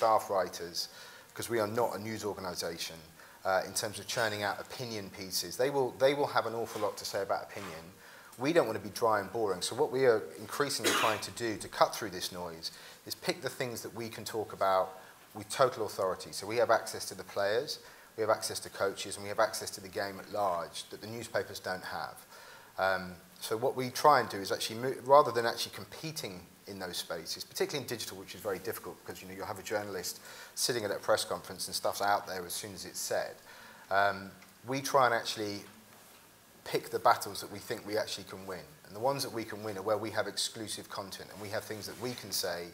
staff writers, because we are not a news organisation, in terms of churning out opinion pieces. They will have an awful lot to say about opinion. We don't want to be dry and boring. So what we are increasingly trying to do to cut through this noise is pick the things that we can talk about with total authority. So we have access to the players, we have access to coaches, and we have access to the game at large that the newspapers don't have. So what we try and do is actually move, rather than actually competing in those spaces, particularly in digital, which is very difficult because you'll have a journalist sitting at a press conference and stuff's out there as soon as it's said. We try and actually pick the battles that we think we actually can win. And the ones that we can win are where we have exclusive content and we have things that we can say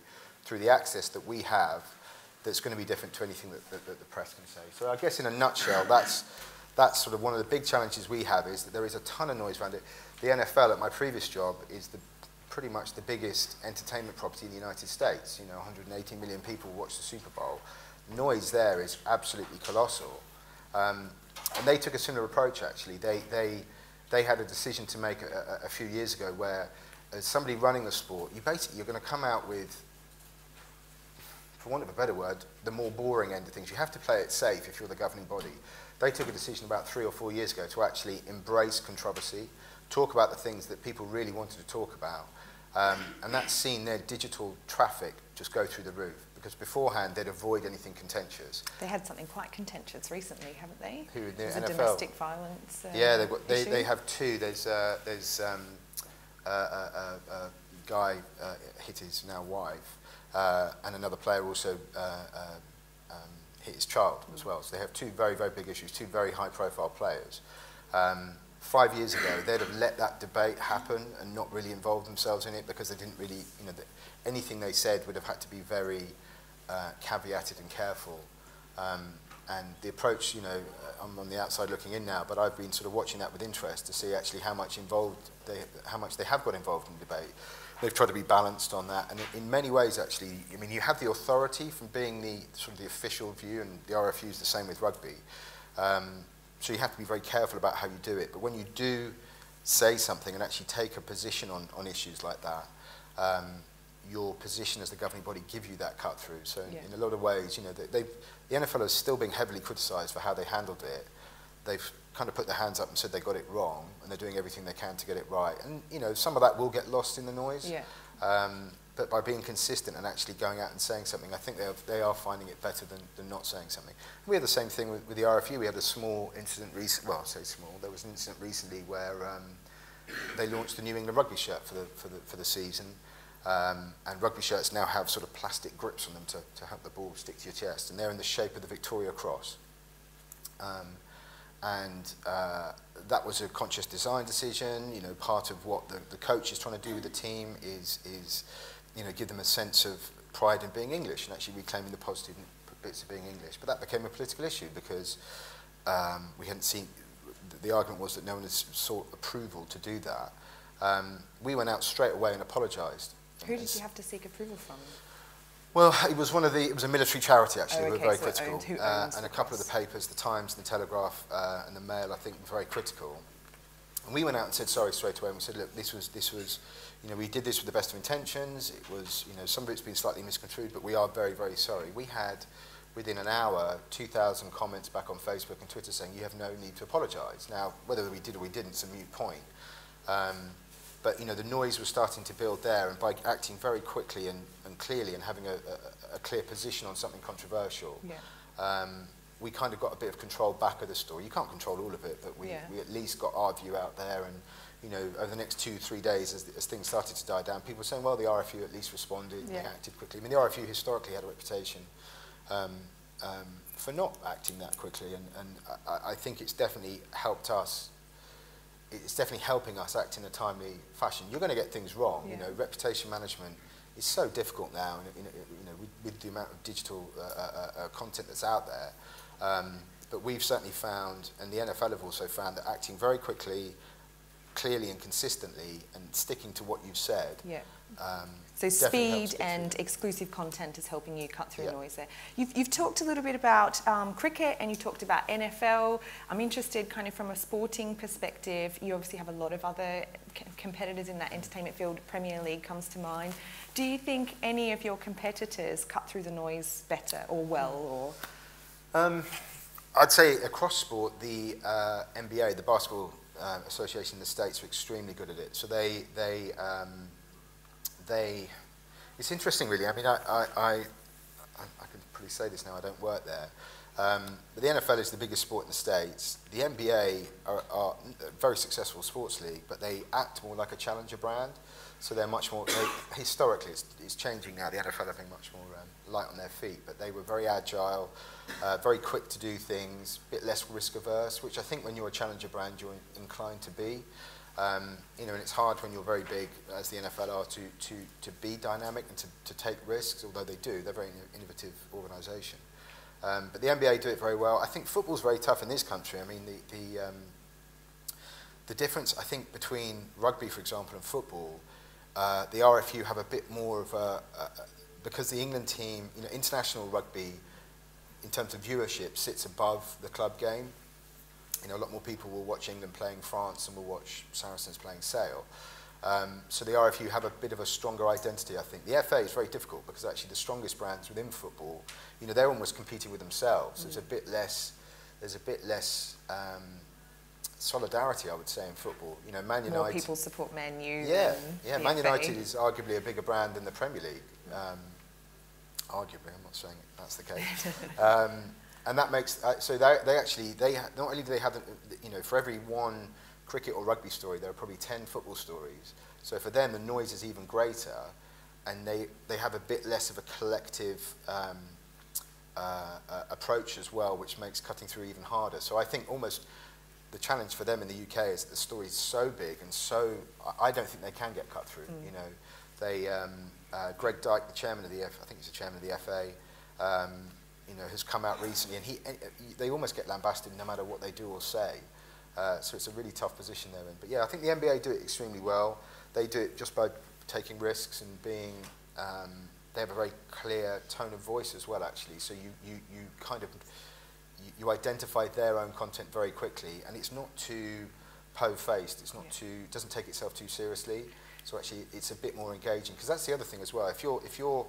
through the access that we have that's going to be different to anything that the press can say. So I guess in a nutshell, that's sort of one of the big challenges we have, is that there is a ton of noise around it. The NFL at my previous job is pretty much the biggest entertainment property in the United States. 180 million people watch the Super Bowl. Noise there is absolutely colossal. And they took a similar approach, actually. They had a decision to make a few years ago where, as somebody running the sport, you're going to come out with, for want of a better word, the more boring end of things. You have to play it safe if you're the governing body. They took a decision about 3 or 4 years ago to actually embrace controversy, talk about the things that people really wanted to talk about, and that's seen their digital traffic just go through the roof, because beforehand they'd avoid anything contentious. They had something quite contentious recently, haven't they? Who, the NFL? NFL? Domestic violence yeah, they have two. There's a guy hit his now wife, and another player also hit his child as well. So they have two very, very big issues, two very high-profile players. 5 years ago, they'd have let that debate happen and not really involved themselves in it, because they didn't really, anything they said would have had to be very caveated and careful. And the approach, I'm on the outside looking in now, but I've been sort of watching that with interest to see actually how much they have got involved in the debate. They've tried to be balanced on that, and in many ways, actually, you have the authority from being the sort of the official view, and the RFU is the same with rugby. So you have to be very careful about how you do it. But when you do say something and actually take a position on issues like that, your position as the governing body give you that cut through. So in a lot of ways, the NFL is still being heavily criticised for how they handled it. They've kind of put their hands up and said they got it wrong, and they're doing everything they can to get it right. And some of that will get lost in the noise. Yeah. But by being consistent and actually going out and saying something, I think they are finding it better than not saying something. We had the same thing with the RFU. We had a small incident recently. Well, I say small. There was an incident recently where they launched the New England rugby shirt for the season, and rugby shirts now have sort of plastic grips on them to help the ball stick to your chest, and they're in the shape of the Victoria Cross. That was a conscious design decision. Part of what the coach is trying to do with the team is give them a sense of pride in being English and actually reclaiming the positive bits of being English. But that became a political issue because we hadn't seen. The argument was that no one had sought approval to do that. We went out straight away and apologised. Who did you have to seek approval from? Well, it was it was a military charity, actually. Oh, okay, we were very so critical. and a couple of the papers, the Times and the Telegraph and the Mail, I think, were very critical. And we went out and said sorry straight away, and we said, look, this was we did this with the best of intentions. It was, some of it's been slightly misconstrued, but we are very, very sorry. We had, within an hour, 2,000 comments back on Facebook and Twitter saying, you have no need to apologise. Now, whether we did or we didn't, it's a moot point. But the noise was starting to build there, and by acting very quickly and clearly and having a clear position on something controversial, we kind of got a bit of control back of the story. You can't control all of it, but we at least got our view out there. And over the next 2-3 days, as things started to die down, people were saying, well, the RFU at least responded and they acted quickly. I mean, the RFU historically had a reputation for not acting that quickly, and I think it's definitely helped us. It's definitely helping us act in a timely fashion. You're going to get things wrong. Reputation management is so difficult now, with the amount of digital content that's out there. But we've certainly found, and the NFL have also found, that acting very quickly, clearly and consistently and sticking to what you've said. Yeah. definitely So helps speed get and through. exclusive content is helping you cut through Yeah. noise there. You've talked a little bit about cricket, and you talked about NFL. I'm interested kind of from a sporting perspective. You obviously have a lot of other competitors in that entertainment field. Premier League comes to mind. Do you think any of your competitors cut through the noise better or well? Or I'd say across sport, the NBA, the Basketball Association in the States, are extremely good at it. So it's interesting, really. I mean, I can probably say this now. I don't work there, but the NFL is the biggest sport in the States. The NBA are a very successful sports league, but they act more like a challenger brand. So they're much more. Historically, it's changing now. The NFL are being much more light on their feet, but they were very agile, very quick to do things, a bit less risk averse, which I think when you're a challenger brand, you're inclined to be. You know, and it's hard when you're very big, as the NFL are, to be dynamic and to take risks, although they do. They're a very innovative organisation. But the NBA do it very well. I think football's very tough in this country. I mean, the difference, I think, between rugby, for example, and football, the RFU have a bit more of because the England team, you know, international rugby, in terms of viewership, sits above the club game. You know, a lot more people will watch England playing France than will watch Saracens playing Sale. So the RFU have a bit of a stronger identity, I think. The FA is very difficult because actually the strongest brands within football, you know, they're almost competing with themselves. There's a bit less solidarity, I would say, in football. You know, Man United. more people support Man U. Yeah, than Man the United FA. is arguably a bigger brand than the Premier League. Arguably, I'm not saying that's the case. And that makes so not only do they have you know, for every one cricket or rugby story, there are probably 10 football stories. So for them, the noise is even greater, and they have a bit less of a collective approach as well, which makes cutting through even harder. So I think almost the challenge for them in the UK is that the story is so big and so I don't think they can get cut through. You know, they Greg Dyke, the chairman of the I think he's the chairman of the FA. You know, has come out recently, and they almost get lambasted no matter what they do or say. So it's a really tough position they're in. But yeah, I think the NBA do it extremely well. They do it just by taking risks and being. They have a very clear tone of voice as well, actually. So you kind of you identify their own content very quickly, and it's not too po-faced. It's not too. Doesn't take itself too seriously. So actually, it's a bit more engaging, because that's the other thing as well. If you're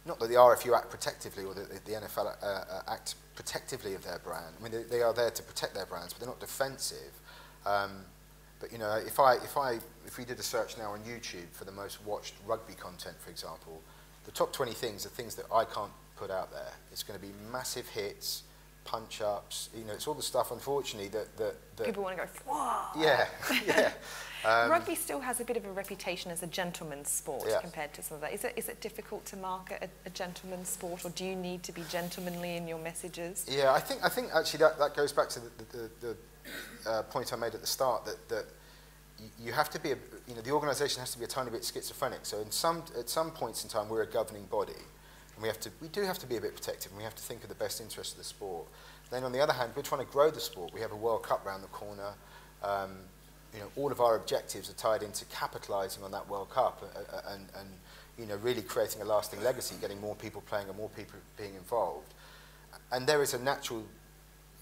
not that the RFU act protectively or the NFL act protectively of their brand. I mean, they are there to protect their brands, but they're not defensive. But you know, if we did a search now on YouTube for the most watched rugby content, for example, the top 20 things are things that I can't put out there. It's going to be massive hits, punch-ups. You know, it's all the stuff, unfortunately, that People want to go, whoa! Yeah, yeah. Rugby still has a bit of a reputation as a gentleman's sport compared to some of that. Is it difficult to market a gentleman's sport, or do you need to be gentlemanly in your messages? Yeah, I think actually that goes back to the point I made at the start, that you have to be the organisation has to be a tiny bit schizophrenic. So at some points in time, we're a governing body, and we do have to be a bit protective, and we have to think of the best interest of the sport. Then on the other hand, we're trying to grow the sport. We have a World Cup round the corner. You know, all of our objectives are tied into capitalising on that World Cup and you know, really creating a lasting legacy, getting more people playing and more people being involved. And there is a natural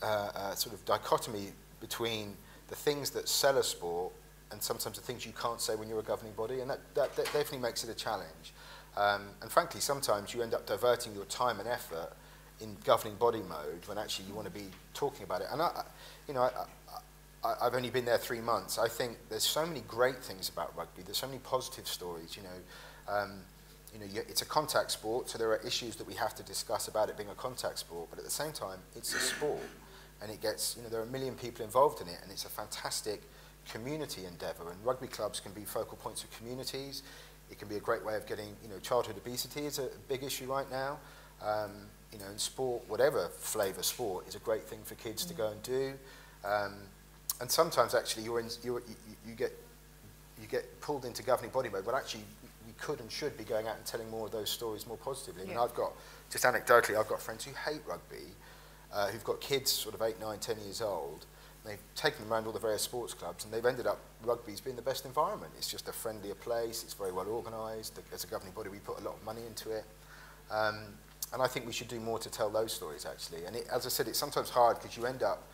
sort of dichotomy between the things that sell a sport and sometimes the things you can't say when you're a governing body, and that definitely makes it a challenge. And frankly, sometimes you end up diverting your time and effort in governing body mode when actually you want to be talking about it. And I've only been there 3 months. I think there's so many great things about rugby. There's so many positive stories. You know, it's a contact sport, so there are issues that we have to discuss about it being a contact sport. But at the same time, it's a sport, and it gets. You know, there are 1 million people involved in it, and it's a fantastic community endeavour. And rugby clubs can be focal points of communities. It can be a great way of getting. You know, childhood obesity is a big issue right now. You know, in sport, whatever flavour sport, is a great thing for kids to go and do. And sometimes actually you get pulled into governing body mode, but actually we could and should be going out and telling more of those stories more positively. Yeah. I mean, I've got, just anecdotally, I've got friends who hate rugby, who've got kids sort of 8, 9, 10 years old, they've taken them around all the various sports clubs, and they've ended up rugby's being the best environment. It's just a friendlier place. It's very well organised. As a governing body, we put a lot of money into it. And I think we should do more to tell those stories, actually. And as I said, it's sometimes hard because you end up,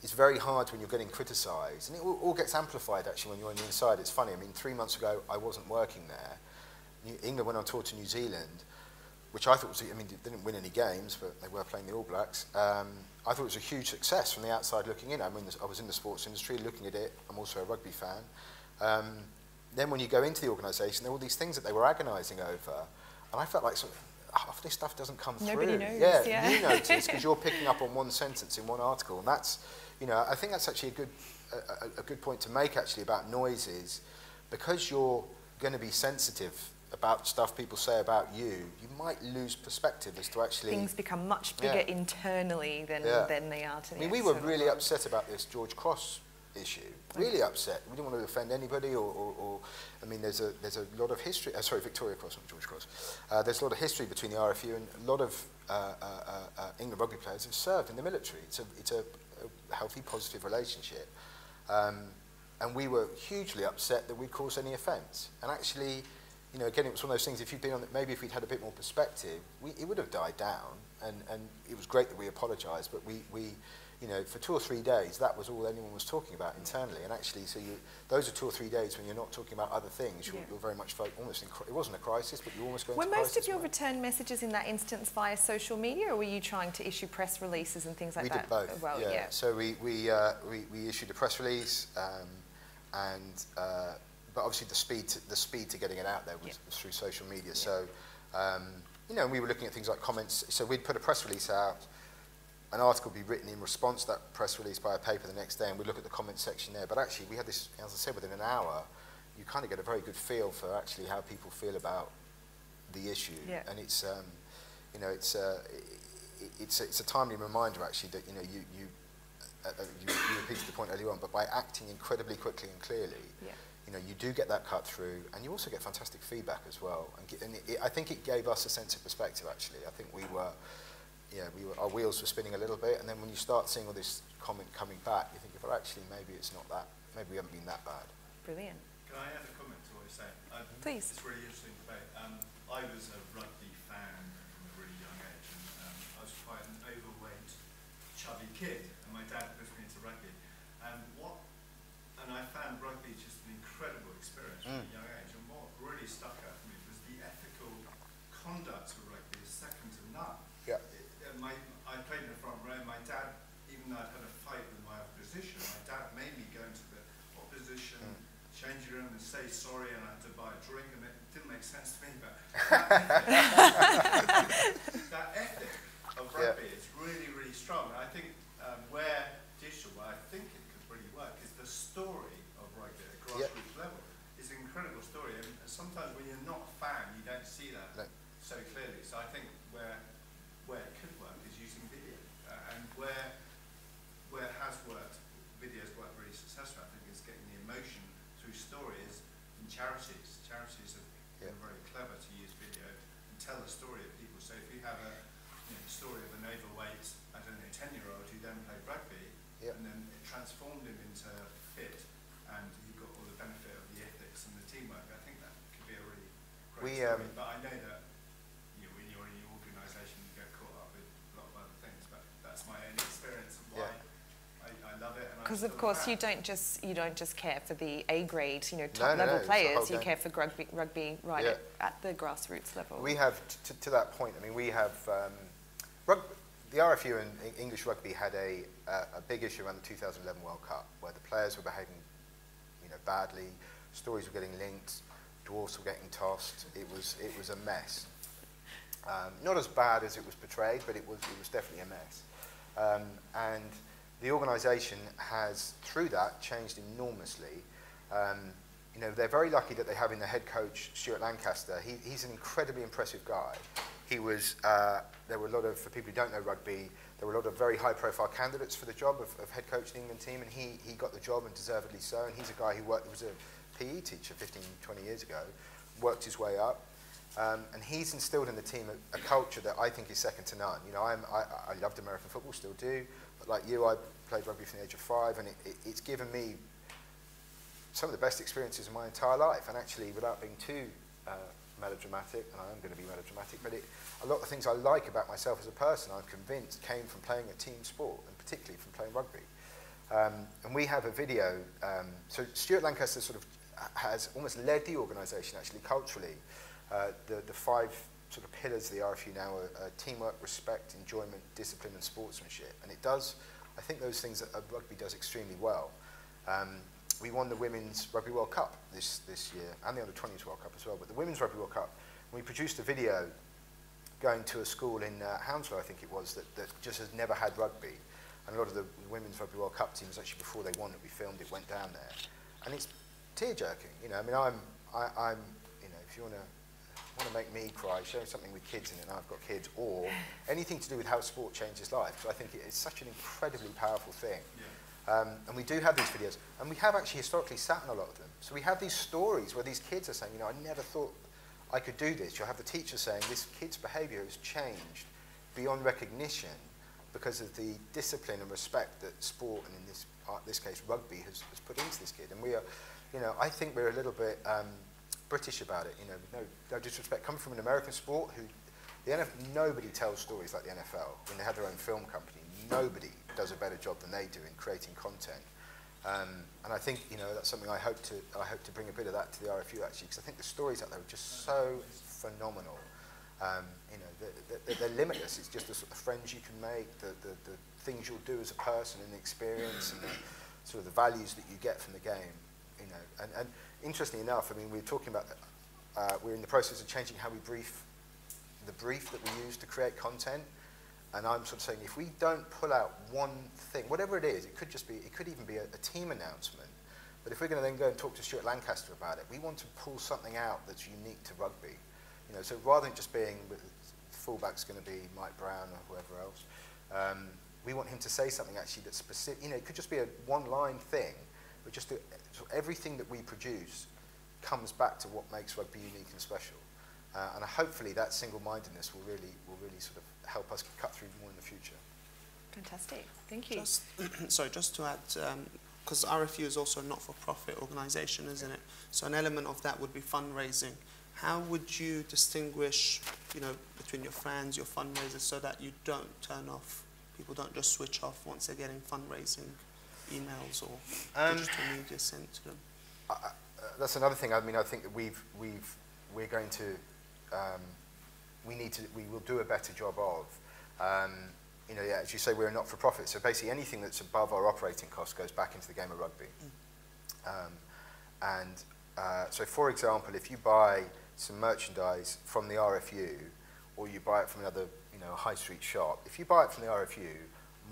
it's very hard when you're getting criticised. And it all gets amplified, actually, when you're on the inside. It's funny. I mean, 3 months ago, I wasn't working there. England went on tour to New Zealand, which I thought was, I mean, they didn't win any games, but they were playing the All Blacks. I thought it was a huge success from the outside looking in. I mean, I was in the sports industry looking at it. I'm also a rugby fan. Then when you go into the organisation, there were all these things that they were agonising over. And I felt like sort of, half this stuff doesn't come through. Nobody knows. Yeah, you notice because you're picking up on one sentence in one article. And that's, you know, I think that's actually a good point to make, actually, about noises. Because you're going to be sensitive about stuff people say about you, you might lose perspective as to actually... Things become much bigger internally than they are to the I mean, we were really upset about this George Cross issue. Really upset. We didn't want to offend anybody or I mean, there's a lot of history... sorry, Victoria Cross, not George Cross. There's a lot of history between the RFU, and a lot of England rugby players have served in the military. It's a healthy, positive relationship. And we were hugely upset that we'd caused any offence. And actually... You know, again, it was one of those things, if you'd been on it, maybe if we'd had a bit more perspective, it would have died down. And it was great that we apologised, but we, you know, for 2 or 3 days, that was all anyone was talking about internally. And actually, so those are 2 or 3 days when you're not talking about other things. You're very much almost in, it wasn't a crisis, but you're almost going Were into crisis. Were most of your return messages in that instance via social media, or were you trying to issue press releases and things like that? We did both, well, yeah. So we issued a press release, but obviously the speed to getting it out there was through social media. Yeah. So, you know, we were looking at things like comments. So we'd put a press release out, an article would be written in response to that press release by a paper the next day, and we'd look at the comment section there. But actually, we had this, as I said, within an hour, you kind of get a very good feel for actually how people feel about the issue. Yeah. And it's, you know, it's a timely reminder, actually, that, you know, you repeated the point earlier on, but by acting incredibly quickly and clearly, you know, you do get that cut through, and you also get fantastic feedback as well. I think it gave us a sense of perspective, actually. I think our wheels were spinning a little bit, and then when you start seeing all this comment coming back, you think, well, actually, maybe it's not that, maybe we haven't been that bad. Brilliant. Can I add a comment to what you're saying? Please. It's a really interesting debate. I was a rugby fan from a really young age, and I was quite an overweight, chubby kid, and my dad pushed me into rugby. And I found rugby just an incredible experience from a young age, and what really stuck out for me was the ethical conduct of rugby is second to none. Yeah. I played in the front row. My dad, even though I'd had a fight with my opposition, my dad made me go into the opposition change room and say sorry, and I had to buy a drink, and it didn't make sense to me, but that ethic of rugby is really, really strong. And I think where I think it could really work is the story of rugby at a grassroots level. It's an incredible story, and sometimes when you're not a fan, you don't see that so clearly. So I think where it could work is using video, and where it has worked, video's worked really successfully, I think, is getting the emotion through stories in charities. Charities have been very clever to use video and tell the story of people. So if you have a story of an overweight, I don't know, 10-year-old who then played rugby, and then it transformed him into fit, and he got all the benefit of the ethics and the teamwork. I think that could be a really great story. But I know that when you're in your organisation, you get caught up with a lot of other things. But that's my own experience of why I love it. Because of course you don't just care for the A grade, top level players. You care for rugby right at the grassroots level. We have to that point. I mean, we have. The RFU and English rugby had a big issue around the 2011 World Cup, where the players were behaving, badly. Stories were getting linked. Dwarfs were getting tossed. It was a mess. Not as bad as it was portrayed, but it was definitely a mess. And the organisation has, through that, changed enormously. They're very lucky that they have in the head coach Stuart Lancaster. He's an incredibly impressive guy. He was, there were a lot of, for people who don't know rugby, there were a lot of very high-profile candidates for the job of head coach in the England team, and he got the job, and deservedly so. And he's a guy who was a PE teacher 15, 20 years ago, worked his way up, and he's instilled in the team a culture that I think is second to none. I loved American football, still do, but like you, played rugby from the age of 5, and it's given me some of the best experiences of my entire life. And actually, without being too melodramatic, and I am going to be melodramatic, but a lot of the things I like about myself as a person, I'm convinced, came from playing a team sport, and particularly from playing rugby. And we have a video, so Stuart Lancaster sort of has almost led the organisation actually culturally. The 5 sort of pillars of the RFU now are teamwork, respect, enjoyment, discipline and sportsmanship. And it does, I think those things that rugby does extremely well. We won the Women's Rugby World Cup this year, and the Under-20s World Cup as well, but the Women's Rugby World Cup, we produced a video going to a school in Hounslow, I think it was, that just has never had rugby. And a lot of the Women's Rugby World Cup teams, actually before they won it, we filmed it, went down there. And it's tear-jerking, you know, I mean, I'm you know, if you want to make me cry, show something with kids in it, and I've got kids, or anything to do with how sport changes life, because I think it's such an incredibly powerful thing. Yeah. And we do have these videos, and we have actually historically sat in a lot of them. So we have these stories where these kids are saying, you know, I never thought I could do this. You'll have the teacher saying, this kid's behaviour has changed beyond recognition because of the discipline and respect that sport, and in this case rugby, has put into this kid. And we are, you know, I think we're a little bit British about it, you know, with no disrespect. Coming from an American sport, nobody tells stories like the NFL. When they have their own film company, nobody does a better job than they do in creating content. And I think, you know, that's something I hope to bring a bit of that to the RFU actually, because I think the stories out there are just so phenomenal. You know, they're limitless. It's just the sort of friends you can make, the things you'll do as a person and the experience and the sort of the values that you get from the game. You know, and interestingly enough, I mean, we were talking about we're in the process of changing how we brief that we use to create content. And I'm sort of saying, if we don't pull out one thing, whatever it is, it could even be a team announcement. But if we're going to then go and talk to Stuart Lancaster about it, we want to pull something out that's unique to rugby. You know, so rather than just being, fullback's going to be Mike Brown or whoever else, we want him to say something actually that's specific. You know, it could just be a one-line thing, but just so everything that we produce comes back to what makes rugby unique and special. And hopefully that single-mindedness will really sort of help us cut through more in the future. Fantastic, thank you. Just to add, because RFU is also a not-for-profit organisation, isn't it? So an element of that would be fundraising. How would you distinguish, you know, between your fans, your fundraisers, so that you don't turn off, people don't just switch off once they're getting fundraising emails or digital media sent to them? That's another thing. I mean, I think that we're going to, we will do a better job of. You know, yeah, as you say, we're a not-for-profit, so basically anything that's above our operating cost goes back into the game of rugby. So, for example, if you buy some merchandise from the RFU, or you buy it from another, you know, high street shop, if you buy it from the RFU,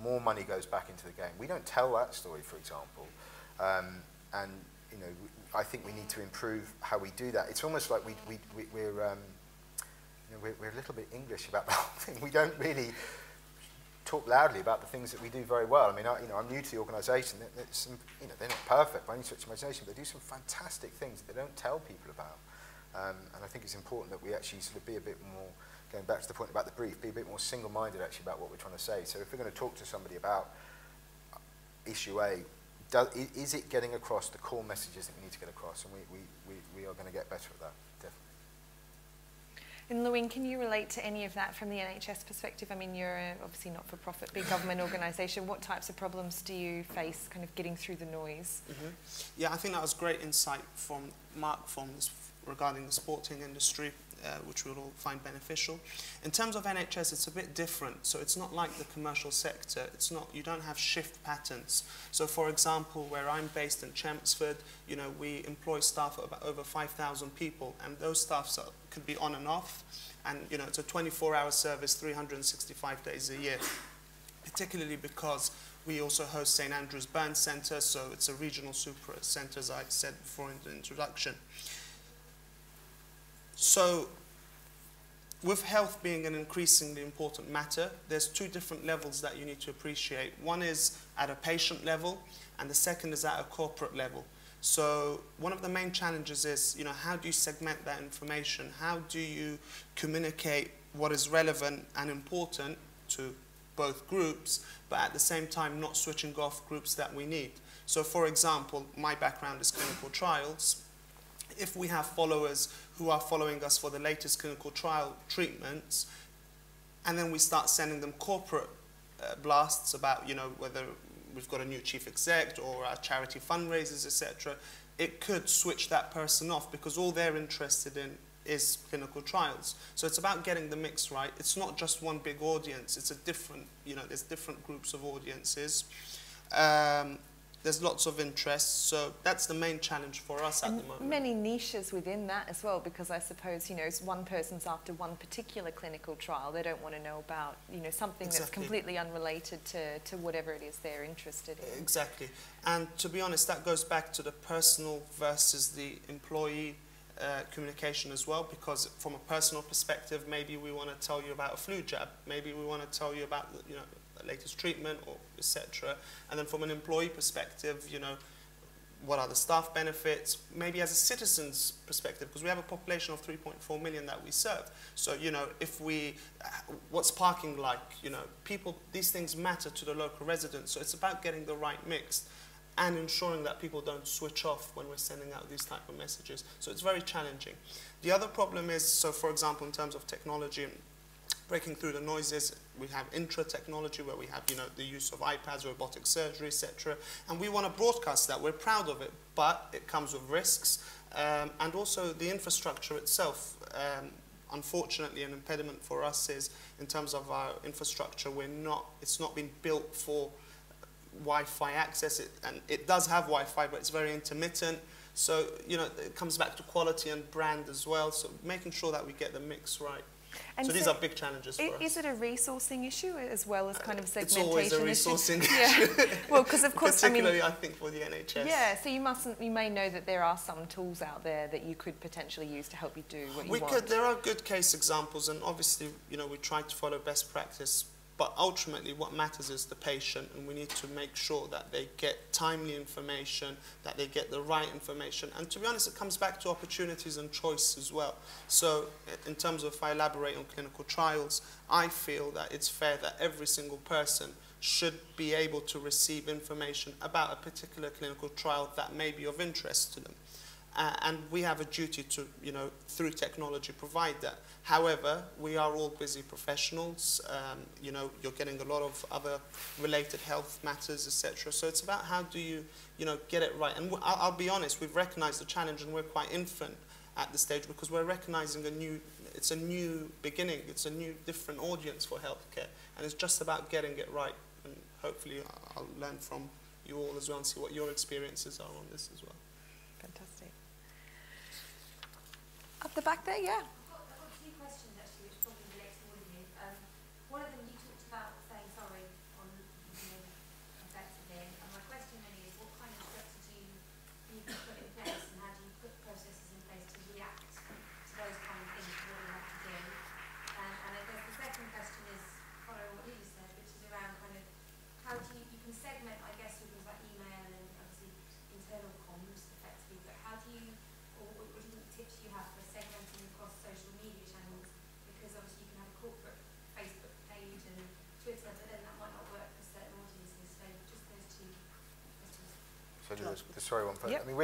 more money goes back into the game. We don't tell that story, for example, and you know, I think we need to improve how we do that. It's almost like we're a little bit English about the whole thing. We don't really talk loudly about the things that we do very well. I mean, I'm new to the organisation. They're not perfect by any stretch of imagination, but they do some fantastic things that they don't tell people about. And I think it's important that we actually sort of be a bit more, going back to the point about the brief, be a bit more single-minded actually about what we're trying to say. So if we're going to talk to somebody about issue A, is it getting across the core messages that we need to get across? And we are going to get better at that, definitely. And Laween, can you relate to any of that from the NHS perspective? I mean, you're obviously not-for-profit, big government organisation. What types of problems do you face kind of getting through the noise? Yeah, I think that was great insight from Mark regarding the sporting industry, which we'll all find beneficial. In terms of NHS, it's a bit different. So it's not like the commercial sector. You don't have shift patterns. So for example, where I'm based in Chelmsford, you know, we employ staff of about over 5,000 people, and those staff could be on and off. And, you know, it's a 24-hour service, 365 days a year, particularly because we also host St Andrew's Burn Centre, so it's a regional super centre, as I said before in the introduction. So, with health being an increasingly important matter, there's two different levels that you need to appreciate. One is at a patient level, and the second is at a corporate level. So, one of the main challenges is, you know, how do you segment that information? How do you communicate what is relevant and important to both groups, but at the same time not switching off groups that we need. So for example, my background is clinical trials. If we have followers who are following us for the latest clinical trial treatments, and then we start sending them corporate blasts about, you know, whether we've got a new chief exec or our charity fundraisers, etc., it could switch that person off because all they're interested in is clinical trials. So it's about getting the mix right. It's not just one big audience. It's a different, you know, there's different groups of audiences. There's lots of interests, so that's the main challenge for us at the moment. Many niches within that as well, because I suppose, you know, one person's after one particular clinical trial. They don't want to know about, you know, something that's completely unrelated to whatever it is they're interested in. Exactly. And to be honest, that goes back to the personal versus the employee communication as well, because from a personal perspective, maybe we want to tell you about a flu jab. Maybe we want to tell you about, you know, the latest treatment, or etc. And then from an employee perspective, you know, what are the staff benefits? Maybe as a citizen's perspective, because we have a population of 3.4 million that we serve. So, you know, if we, what's parking like? You know, people, these things matter to the local residents. So it's about getting the right mix and ensuring that people don't switch off when we're sending out these type of messages. So it's very challenging. The other problem is, so for example, in terms of technology, breaking through the noises, we have intra-technology where we have, you know, the use of iPads, robotic surgery, etc. And we want to broadcast that. We're proud of it, but it comes with risks. And also the infrastructure itself. Unfortunately, an impediment for us is, in terms of our infrastructure, it's not been built for Wi-Fi access. And it does have Wi-Fi, but it's very intermittent. So, you know, it comes back to quality and brand as well. So making sure that we get the mix right. And so these are big challenges for us. Is it a resourcing issue as well as kind of segmentation It's always a resourcing issue. Yeah. Well, because of course, particularly I think for the NHS. Yeah, so you may know that there are some tools out there that you could potentially use to help you do what you want. There are good case examples, and obviously, you know, we try to follow best practice. But ultimately, what matters is the patient, and we need to make sure that they get timely information, that they get the right information. And to be honest, it comes back to opportunities and choice as well. So in terms of, if I elaborate on clinical trials, I feel that it's fair that every single person should be able to receive information about a particular clinical trial that may be of interest to them. And we have a duty to, you know, through technology, provide that. However, we are all busy professionals. You know, you're getting a lot of other related health matters, etc. So it's about how do you, you know, get it right. And I'll be honest, we've recognized the challenge, and we're quite infant at this stage because we're recognizing it's a new beginning. It's a new, different audience for healthcare. And it's just about getting it right. And hopefully I'll learn from you all as well and see what your experiences are on this as well. Fantastic. Up the back there, yeah. I've got two questions actually, which probably relate to all of you. One of them you talked about saying sorry on, you know, effectively, and my question really is what kind of strategy you can put in place, and how do you put processes in place to react to those kind of things, what you have to do? And I guess the second question is following what Lily said, which is around kind of how do you can segment, I guess, with things like email and obviously internal comms effectively, but how do you, or what do you think tips you have for segmenting across social media channels? Because obviously you can have a corporate Facebook page and Twitter, but then that might not work for certain audiences. So just those two questions. So the sorry one first. Yep. I mean,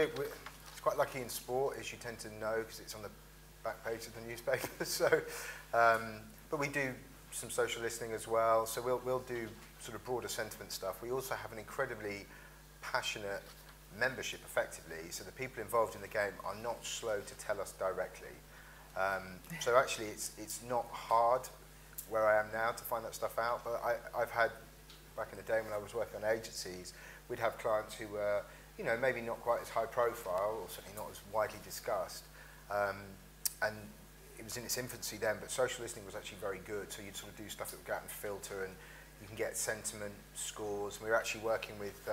it's quite lucky in sport, is you tend to know because it's on the back page of the newspaper. So, but we do some social listening as well. So we'll do sort of broader sentiment stuff. We also have an incredibly passionate membership, effectively. So the people involved in the game are not slow to tell us directly. So actually, it's not hard where I am now to find that stuff out. But I've had, back in the day when I was working on agencies, we'd have clients who were, you know, maybe not quite as high profile, or certainly not as widely discussed. And it was in its infancy then, but social listening was actually very good. So you'd sort of do stuff that would go out and filter, and you can get sentiment scores. We're actually working with,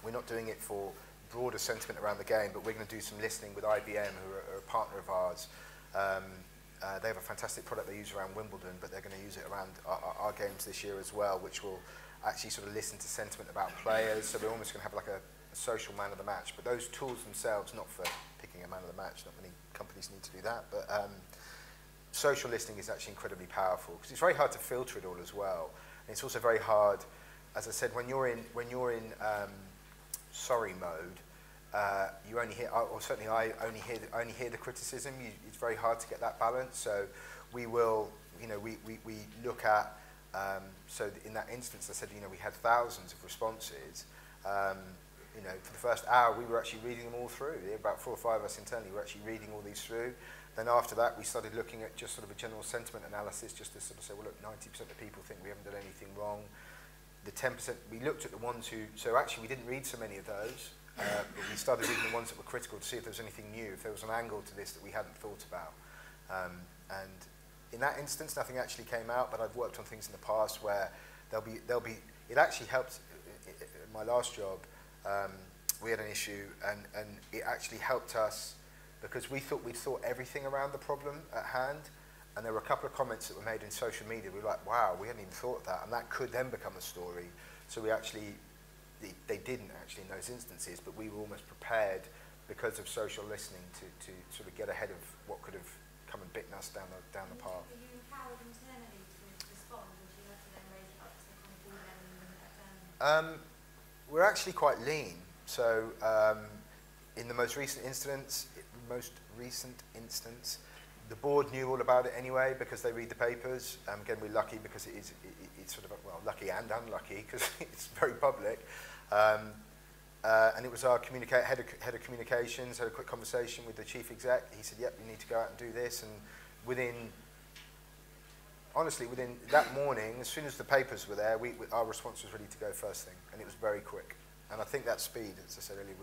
we're not doing it for broader sentiment around the game, but we're going to do some listening with IBM, who are a partner of ours. They have a fantastic product they use around Wimbledon, but they're going to use it around our games this year as well, which will actually sort of listen to sentiment about players. So we're almost going to have like a social man of the match. But those tools themselves, not for picking a man of the match, not many companies need to do that, but social listening is actually incredibly powerful because it's very hard to filter it all as well. And it's also very hard, as I said, when you're in sorry mode, you only hear, or certainly I only hear the criticism. It's very hard to get that balance. So we will, you know, we look at, so in that instance, I said, you know, we had thousands of responses. You know, for the first hour, we were actually reading them all through. About 4 or 5 of us internally were actually reading all these through. Then after that, we started looking at just sort of a general sentiment analysis, just to sort of say, well, look, 90% of people think we haven't done anything wrong. The 10%, we looked at the ones who, so actually we didn't read so many of those, but we started reading the ones that were critical to see if there was anything new, if there was an angle to this that we hadn't thought about. And in that instance, nothing actually came out, but I've worked on things in the past where there'll be, it actually helped, in my last job, we had an issue, and it actually helped us because we thought we'd thought everything around the problem at hand, and there were a couple of comments that were made in social media. We were like, wow, we hadn't even thought of that, and that could then become a story. So we actually, they didn't actually in those instances, but we were almost prepared because of social listening to sort of get ahead of what could have come and bitten us down the path. Were you empowered internally to respond, or do you have to then raise it up to the kind of board level and bring that down? We're actually quite lean. So in the most recent instance, the board knew all about it anyway because they read the papers. Again, we're lucky because it's sort of, well, lucky and unlucky because it's very public. And it was our head of communications, had a quick conversation with the chief exec. He said, yep, we need to go out and do this. And honestly, within that morning, as soon as the papers were there, our response was ready to go first thing. And it was very quick. And I think that speed, as I said earlier,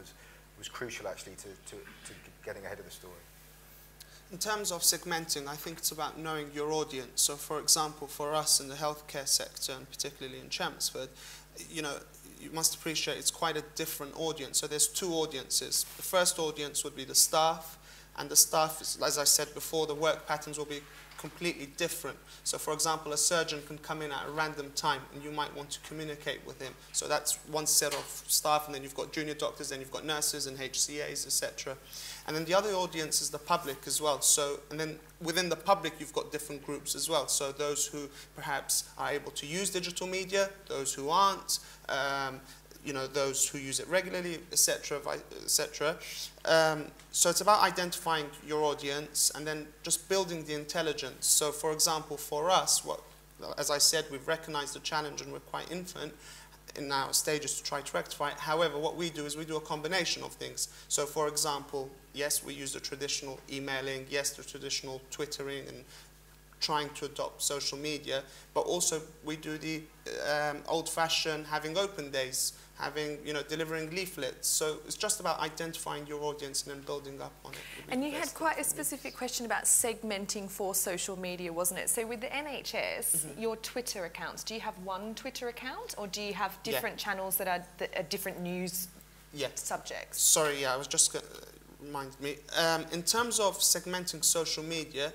was crucial actually to getting ahead of the story. In terms of segmenting, I think it's about knowing your audience. So, for example, for us in the healthcare sector, and particularly in Chelmsford, you know, you must appreciate it's quite a different audience. So there's 2 audiences. The first audience would be the staff, and the staff, as I said before, the work patterns will be completely different. So, for example, a surgeon can come in at a random time and you might want to communicate with him. So that's one set of staff, and then you've got junior doctors, then you've got nurses and HCAs, etc. And then the other audience is the public as well. So, and then within the public, you've got different groups as well. So those who perhaps are able to use digital media, those who aren't, you know, those who use it regularly, etc., etc. So it's about identifying your audience and then just building the intelligence. So, for example, for us, as I said, we've recognized the challenge and we're quite infant in our stages to try to rectify it. However, what we do is we do a combination of things. So, for example, yes, we use the traditional emailing, yes, the traditional Twittering and trying to adopt social media, but also we do the old-fashioned having open days, having, you know, delivering leaflets. So it's just about identifying your audience and then building up on it. And you had quite a specific question about segmenting for social media, wasn't it? So with the NHS, your Twitter accounts, do you have one Twitter account or do you have different channels that are different news subjects? Sorry, I was just going to remind me. In terms of segmenting social media,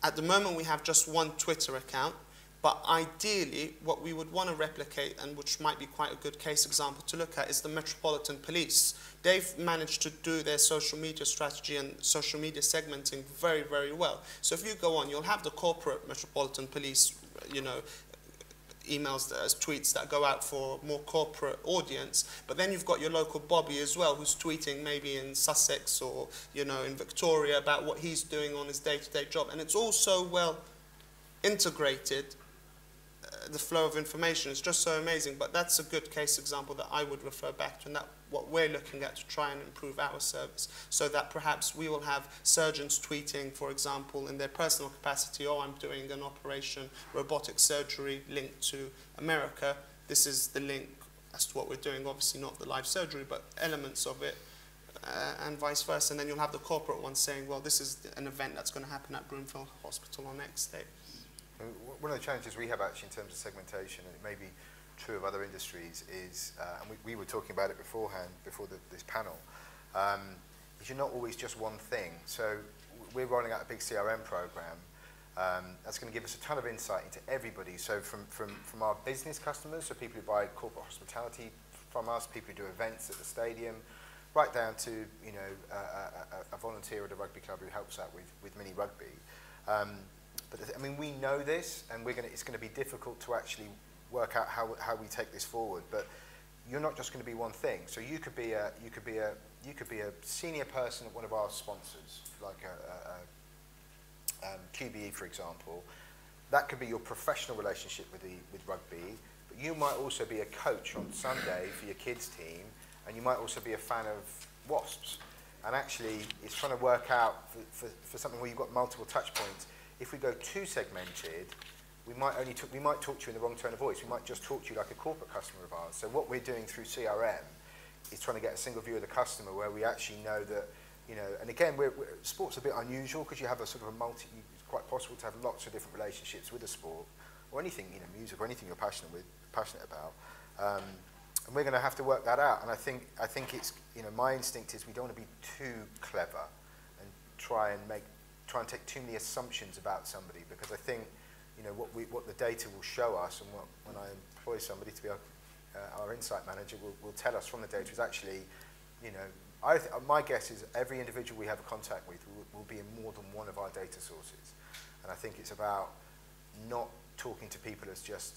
at the moment we have just one Twitter account. But ideally, what we would want to replicate, and which might be quite a good case example to look at, is the Metropolitan Police. They've managed to do their social media strategy and social media segmenting very, very well. So if you go on, you'll have the corporate Metropolitan Police, you know, emails, tweets that go out for more corporate audience. But then you've got your local Bobby as well, who's tweeting maybe in Sussex or, you know, in Victoria about what he's doing on his day-to-day job. And it's all so well integrated. The flow of information is just so amazing, but that's a good case example that I would refer back to, and that what we're looking at to try and improve our service, so that perhaps we will have surgeons tweeting, for example, in their personal capacity, oh, I'm doing an operation, robotic surgery linked to America, this is the link as to what we're doing, obviously not the live surgery, but elements of it, and vice versa. And then you'll have the corporate one saying, well, this is an event that's going to happen at Broomfield Hospital on X date. One of the challenges we have actually in terms of segmentation, and it may be true of other industries, is, and we were talking about it beforehand, before this panel, is you're not always just one thing. So we're rolling out a big CRM program that's going to give us a ton of insight into everybody. So from our business customers, so people who buy corporate hospitality from us, people who do events at the stadium, right down to, you know, a volunteer at a rugby club who helps out with mini rugby. but I mean, we know this, and it's going to be difficult to actually work out how we take this forward. But you're not just going to be one thing. So you could be a senior person at one of our sponsors, like QBE, for example. That could be your professional relationship with rugby. But you might also be a coach on Sunday for your kids' team, and you might also be a fan of Wasps. And actually, it's trying to work out for something where you've got multiple touch points. If we go too segmented, we might talk to you in the wrong tone of voice. We might just talk to you like a corporate customer of ours. So what we're doing through CRM is trying to get a single view of the customer where we actually know that, you know, and again, sport's a bit unusual because you have a sort of it's quite possible to have lots of different relationships with a sport or anything, you know, music or anything you're passionate about. And we're going to have to work that out. And I think it's, you know, my instinct is we don't want to be too clever and try and take too many assumptions about somebody, because I think, you know, what the data will show us, and when I employ somebody to be our insight manager, will tell us from the data is actually, you know, my guess is every individual we have a contact with will be in more than one of our data sources. And I think it's about not talking to people as just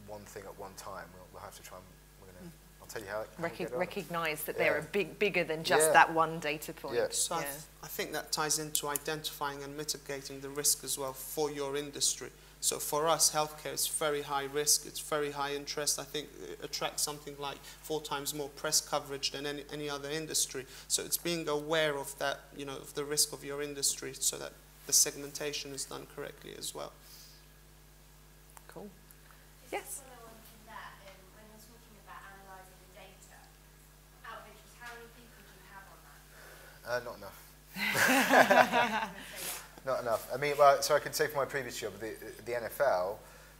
one thing at one time. We'll have to try and, I'll tell you how recognise that they're bigger than just that one data point. Yeah. So I think that ties into identifying and mitigating the risk as well for your industry. So for us, healthcare is very high risk, it's very high interest. I think it attracts something like 4 times more press coverage than any other industry. So it's being aware of that, you know, of the risk of your industry, so that the segmentation is done correctly as well. Cool. Yes? Follow on from that, when you're talking about analysing the data, out of interest, how many people do you have on that? Not enough. Not enough. I mean, well, so I could say for my previous job, the NFL,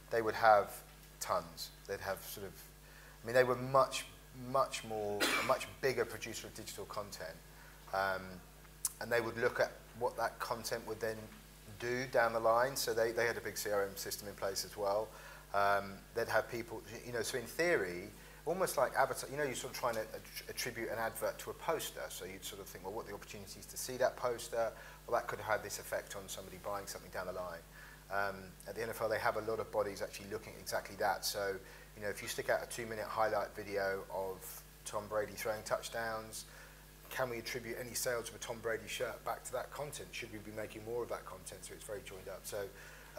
they would have tons. They'd have sort of, I mean, they were much bigger producer of digital content. And they would look at what that content would then do down the line. So they had a big CRM system in place as well. They'd have people, you know, so in theory, almost like advertising, you know, you're sort of trying to attribute an advert to a poster. So you'd sort of think, well, what are the opportunities to see that poster? Well, that could have had this effect on somebody buying something down the line. At the NFL, they have a lot of bodies actually looking at exactly that. So, you know, if you stick out a 2-minute highlight video of Tom Brady throwing touchdowns, can we attribute any sales of a Tom Brady shirt back to that content? Should we be making more of that content? So it's very joined up. So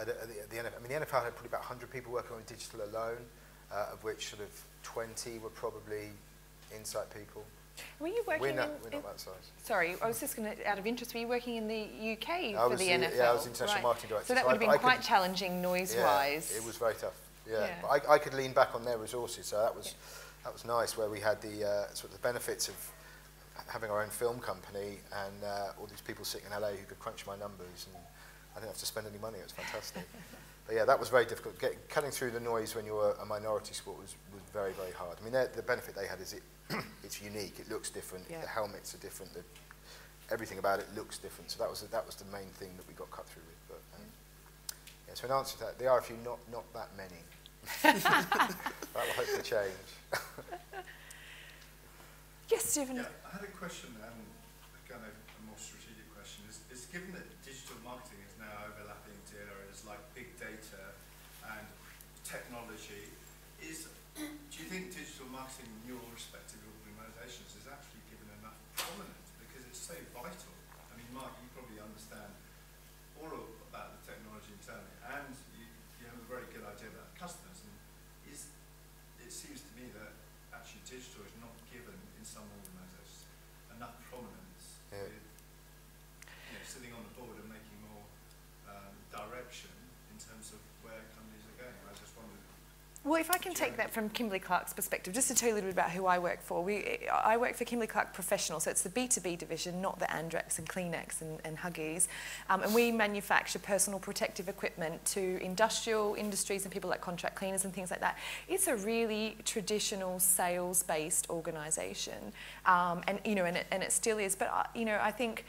at the NFL, I mean, the NFL had probably about 100 people working on digital alone, of which sort of 20 were probably insight people. Were you working we're not that size. Sorry, I was just going to, out of interest, were you working in the UK for the NFL? Yeah, I was international marketing director. So that would have been quite challenging noise-wise. Yeah, it was very tough. Yeah. But I could lean back on their resources, so that was nice, where we had the sort of the benefits of having our own film company and all these people sitting in LA who could crunch my numbers, and I didn't have to spend any money. It was fantastic. But yeah, that was very difficult. Cutting through the noise when you're a minority sport was very, very hard. I mean, the benefit they had is it's unique. It looks different. Yeah. The helmets are different. Everything about it looks different. So that was the main thing that we got cut through with. But yeah, so in answer to that, there are a few, not that many. That will hopefully change. Yes, Stephen. Yeah, I had a question, kind of a more strategic question. Is given that digital marketing is now overlapping into areas like big data and technology, do you think digital marketing in your respective organisations is actually given enough prominence, because it's so vital? I mean, Mark, you probably understand all about the technology internally, and you have a very good idea about customers. And it seems to me that actually digital is not given in some organisations enough prominence. Yeah. With, you know, sitting on the board and making more direction in terms of where companies are going. I just wondered. Well, if I can take that from Kimberly-Clark's perspective, just to tell you a little bit about who I work for. I work for Kimberly-Clark Professional, so it's the B2B division, not the Andrex and Kleenex and Huggies. And we manufacture personal protective equipment to industrial industries and people like contract cleaners and things like that. It's a really traditional sales-based organisation, and you know, and it still is. But you know, I think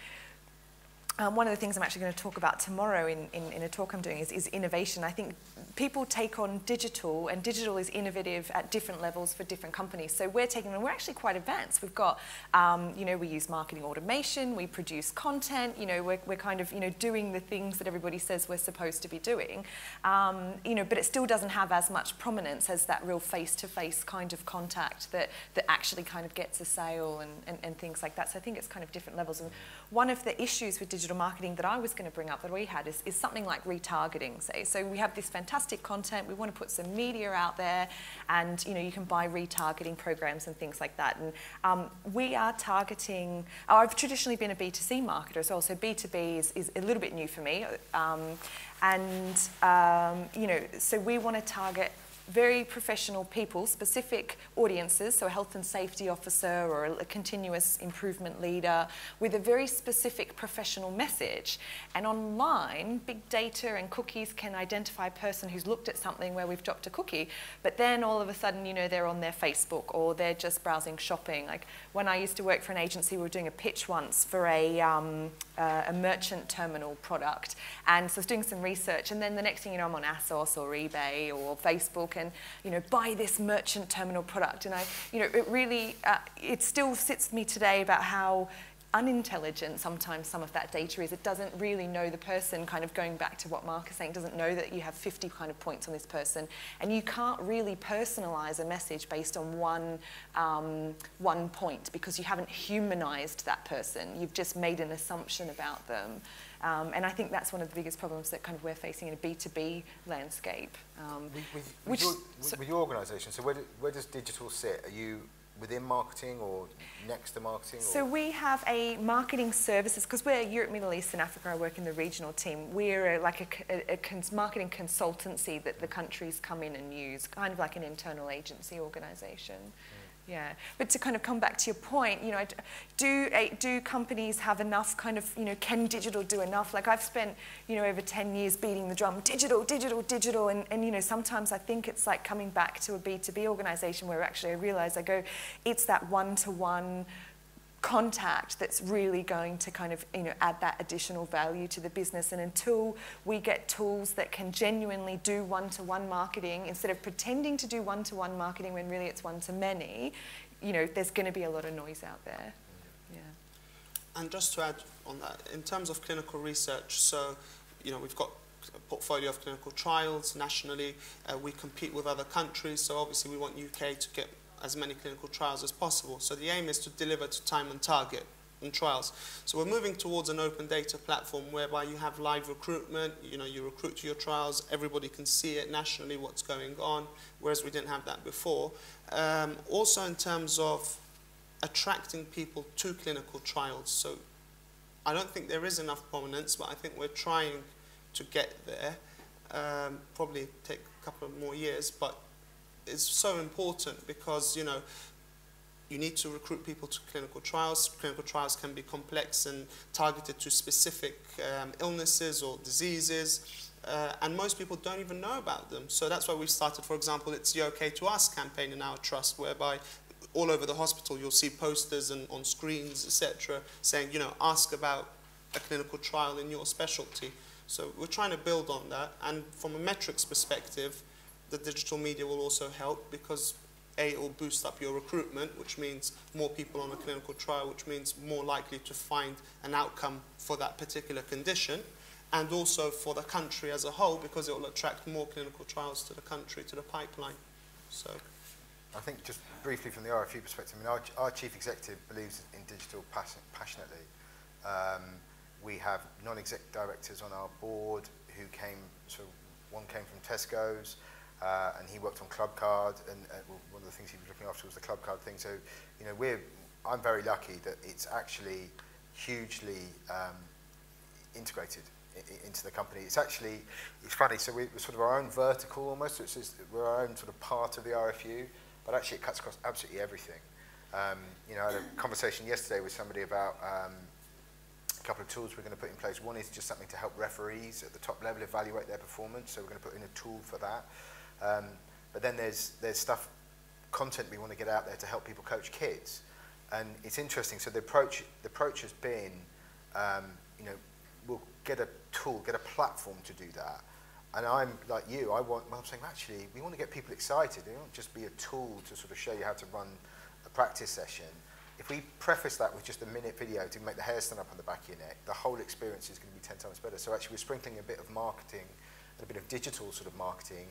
one of the things I'm actually going to talk about tomorrow in a talk I'm doing is innovation. I think people take on digital, and digital is innovative at different levels for different companies. So we're actually quite advanced. We've got, we use marketing automation, we produce content, we're kind of, doing the things that everybody says we're supposed to be doing. But it still doesn't have as much prominence as that real face-to-face kind of contact that actually kind of gets a sale and things like that. So I think it's kind of different levels. And one of the issues with digital marketing that I was going to bring up that we had is something like retargeting, say. So we have this fantastic content, we want to put some media out there, and you can buy retargeting programs and things like that. And we are targeting, I've traditionally been a B2C marketer as well, so B2B is a little bit new for me. So we want to target very professional people, specific audiences, so a health and safety officer or a continuous improvement leader with a very specific professional message. And online, big data and cookies can identify a person who's looked at something where we've dropped a cookie, but then all of a sudden, they're on their Facebook or they're just browsing shopping. Like when I used to work for an agency, we were doing a pitch once for a merchant terminal product. And so I was doing some research, and then the next thing you know, I'm on ASOS or eBay or Facebook, and buy this merchant terminal product. And it really, it still sits with me today about how unintelligent sometimes some of that data is. It doesn't really know the person, kind of going back to what Mark is saying, doesn't know that you have 50 kind of points on this person, and you can't really personalize a message based on one point, because you haven't humanized that person. You've just made an assumption about them. And I think that's one of the biggest problems that kind of we're facing in a B2B landscape. With your organisation, so where does digital sit? Are you within marketing or next to marketing? So we have a marketing services, because we're Europe, Middle East and Africa, I work in the regional team. We're like a marketing consultancy that the countries come in and use, kind of like an internal agency organisation. Yeah, but to kind of come back to your point, do companies have enough kind of, can digital do enough? Like I've spent, over 10 years beating the drum, digital, digital, digital, and sometimes I think it's like coming back to a B2B organisation where actually I realise, it's that one-to-one contact that's really going to kind of add that additional value to the business. And until we get tools that can genuinely do one-to-one marketing instead of pretending to do one-to-one marketing when really it's one-to-many, there's going to be a lot of noise out there. Yeah. And just to add on that, in terms of clinical research, so we've got a portfolio of clinical trials nationally. We compete with other countries, so obviously we want UK to get as many clinical trials as possible. So the aim is to deliver to time and target in trials. So we're moving towards an open data platform whereby you have live recruitment, you recruit to your trials, everybody can see it nationally what's going on, whereas we didn't have that before. Also in terms of attracting people to clinical trials. So I don't think there is enough prominence, but I think we're trying to get there. Probably take a couple of more years, but it's so important because, you need to recruit people to clinical trials. Clinical trials can be complex and targeted to specific illnesses or diseases, and most people don't even know about them. So that's why we started, for example, It's the OK to Ask campaign in our trust, whereby all over the hospital you'll see posters and on screens, etc., saying, ask about a clinical trial in your specialty. So we're trying to build on that, and from a metrics perspective, the digital media will also help because it will boost up your recruitment, which means more people on a clinical trial, which means more likely to find an outcome for that particular condition, and also for the country as a whole, because it will attract more clinical trials to the country, to the pipeline. So, I think just briefly from the RFU perspective, our chief executive believes in digital passionately. We have non-exec directors on our board who came, one came from Tesco's, and he worked on Club Card, and one of the things he was looking after was the Club Card thing. So, I'm very lucky that it's actually hugely integrated into the company. It's funny, so we're sort of our own vertical almost, we're our own sort of part of the RFU, but actually it cuts across absolutely everything. I had a conversation yesterday with somebody about a couple of tools we're going to put in place. One is just something to help referees at the top level evaluate their performance, so we're going to put in a tool for that. But then there's content we want to get out there to help people coach kids. And it's interesting, so the approach has been, will get a tool, get a platform to do that. And I'm like you, I'm saying, actually, we want to get people excited. It won't just be a tool to sort of show you how to run a practice session. If we preface that with just a minute video to make the hair stand up on the back of your neck, the whole experience is going to be 10 times better. So actually we're sprinkling a bit of marketing, and a bit of digital sort of marketing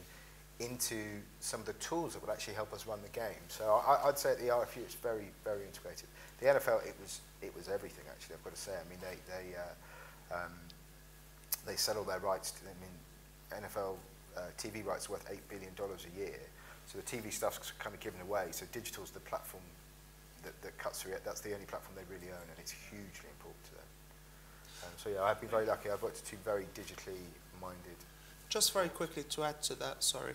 into some of the tools that will actually help us run the game. So I'd say at the RFU it's very, very integrated. The NFL, it was everything actually, I've got to say. I mean, they sell all their rights to them. I mean, NFL TV rights are worth $8 billion a year. So the TV stuff's kind of given away. So digital's the platform that cuts through it. That's the only platform they really own, and it's hugely important to them. So yeah, I've been very lucky. I've worked with two very digitally minded. Just very quickly to add to that, sorry.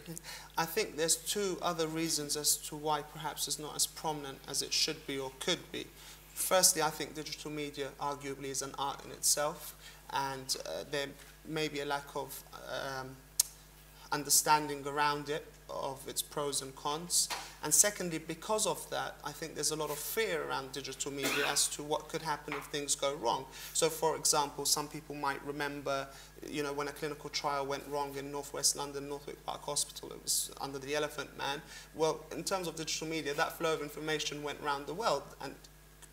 I think there's two other reasons as to why perhaps it's not as prominent as it should be or could be. Firstly, I think digital media arguably is an art in itself, and there may be a lack of understanding around it, of its pros and cons. And secondly, because of that, I think there's a lot of fear around digital media as to what could happen if things go wrong. So for example, some people might remember, you know, when a clinical trial went wrong in Northwest London, Northwick Park Hospital, it was under the Elephant Man. Well, in terms of digital media, that flow of information went around the world, and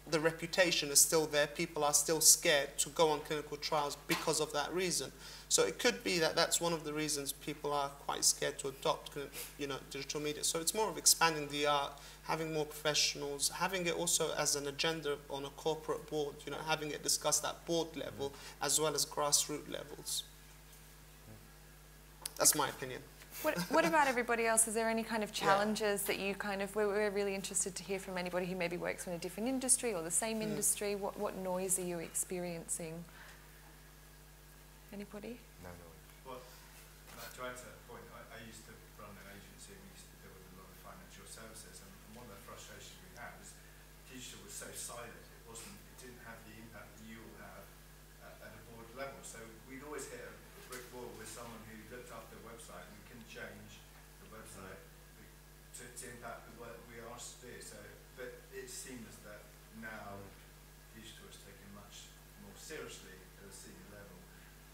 the reputation is still there. People are still scared to go on clinical trials because of that reason. So it could be that that's one of the reasons people are quite scared to adopt, you know, digital media. So it's more of expanding the art, having more professionals, having it also as an agenda on a corporate board, you know, having it discussed at board level as well as grassroots levels. That's my opinion. What about everybody else? Is there any kind of challenges that you kind of, we're really interested to hear from anybody who maybe works in a different industry or the same industry. What noise are you experiencing? Anybody? No noise. Well, to add to that point, I used to run an agency and we used to deal with a lot of financial services, and one of the frustrations we had was digital was so silent. It didn't have the impact that you will have at a board level. So we'd always hit a brick wall with someone who looked up the website and we couldn't change the website to impact what we asked to do. So, but it seems that now digital is taken much more seriously at a senior level.